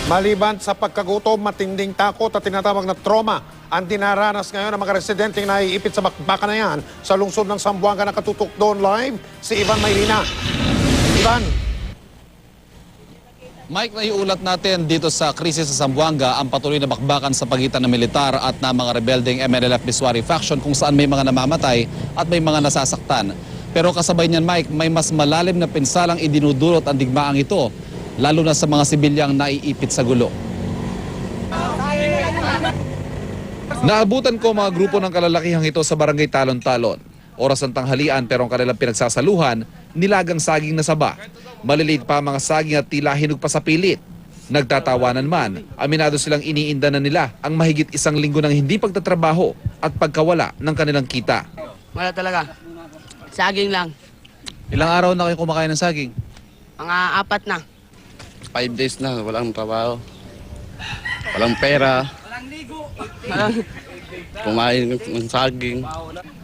Maliban sa pagkagutom, matinding takot at tinatawag na trauma ang dinaranas ngayon ng mga residenteng naiipit sa bakbakan na yan sa lungsod ng Zamboanga. Nakatutok doon live si Ivan Mayrina. Ivan. Mike, naiulat natin dito sa krisis sa Zamboanga ang patuloy na bakbakan sa pagitan ng militar at ng mga rebeldeng MNLF Miswari faction kung saan may mga namamatay at may mga nasasaktan. Pero kasabay niyan, Mike, may mas malalim na pinsalang idinudulot ang digmaang ito, lalo na sa mga sibilyang naiipit sa gulo. Naabutan ko mga grupo ng kalalakihang ito sa barangay Talon-Talon. Oras ng tanghalian pero ang kanilang pinagsasaluhan, nilagang saging na saba. Maliliit pa ang mga saging at tila hinog pa sa pilit. Nagtatawanan man, aminado silang iniinda na nila ang mahigit 1 linggo ng hindi pagtatrabaho at pagkawala ng kanilang kita. Wala talaga. Saging lang. Ilang araw na kayo kumakain ng saging? Mga 4 na. 5 days na, walang trabaho. Walang pera. Kumain ng saging.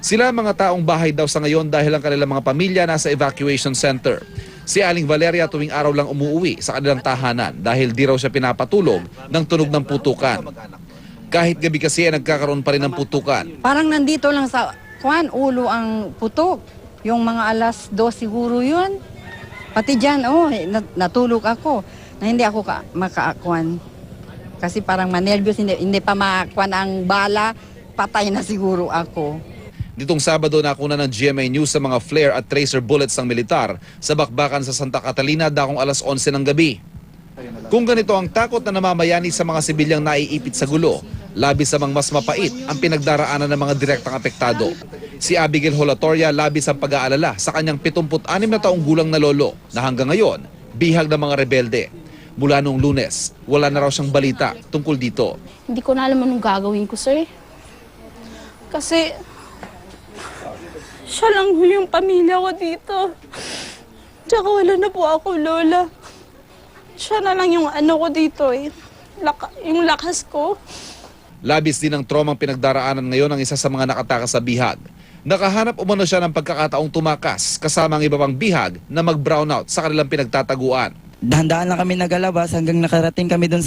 Sila mga taong bahay daw sa ngayon dahil ang kanilang mga pamilya nasa evacuation center. Si Aling Valeria tuwing araw lang umuwi sa kanilang tahanan dahil di raw siya pinapatulog ng tunog ng putukan. Kahit gabi kasi ay nagkakaroon pa rin ng putukan. Parang nandito lang sa ulo ang putok. Yung mga alas 2 siguro yun. Pati dyan, natulog ako na hindi ako makaakuan. Kasi parang manervyos, hindi pa makakuan ang bala, patay na siguro ako. Ditong Sabado nakuna ng GMA News sa mga flare at tracer bullets ng militar sa bakbakan sa Santa Catalina dakong alas 11 ng gabi. Kung ganito ang takot na namamayani sa mga sibilyang naiipit sa gulo, labis sa mas mapait ang pinagdaraanan ng mga direktang apektado. Si Abigail Holatoria labis ang pag-aalala sa kanyang 76 na taong gulang na lolo na hanggang ngayon bihag ng mga rebelde. Mula noong Lunes, wala na raw siyang balita tungkol dito. Hindi ko na alam anong gagawin ko, sir. Kasi siya lang yung pamilya ko dito. Tsaka wala na po ako, lola. Siya na lang yung ano ko dito eh. Yung lakas ko. Labis din ang traumang pinagdaraanan ngayon ng isa sa mga nakatakas sa bihag. Nakahanap umano siya ng pagkakataong tumakas kasama ang iba pang bihag na mag-brownout sa kanilang pinagtataguan. Dahan-dahan lang kami nagalabas hanggang nakarating kami doon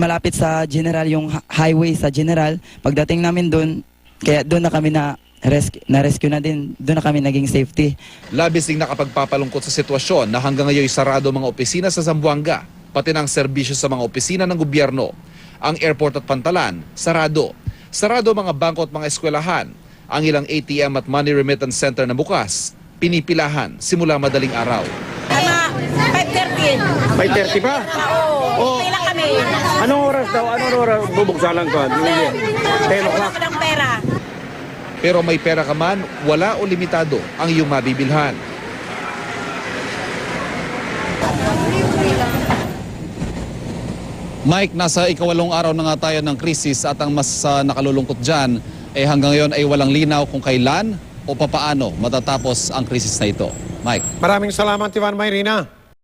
malapit sa General, yung highway sa General. Pagdating namin doon, kaya doon na kami na-rescue na din, doon na kami naging safety. Labis ding nakapagpapalungkot sa sitwasyon na hanggang ngayon sarado mga opisina sa Zamboanga, pati ng serbisyo sa mga opisina ng gobyerno. Ang airport at Pantalan, sarado. Sarado mga bangko at mga eskwelahan. Ang ilang ATM at money remittance center na bukas, pinipilahan simula madaling araw. 5:30 pa? Oo, pila kami. Anong oras daw? Anong oras bubuksalan ko? 10 o'clock. Ng pera. Pero may pera ka man, wala o limitado ang iyong mabibilhan. Mike, nasa ikawalong araw na nga tayo ng krisis at ang mas nakalulungkot dyan, hanggang ngayon ay walang linaw kung kailan o papaano matatapos ang krisis na ito. Mike. Maraming salamat, Ivan Mayrina.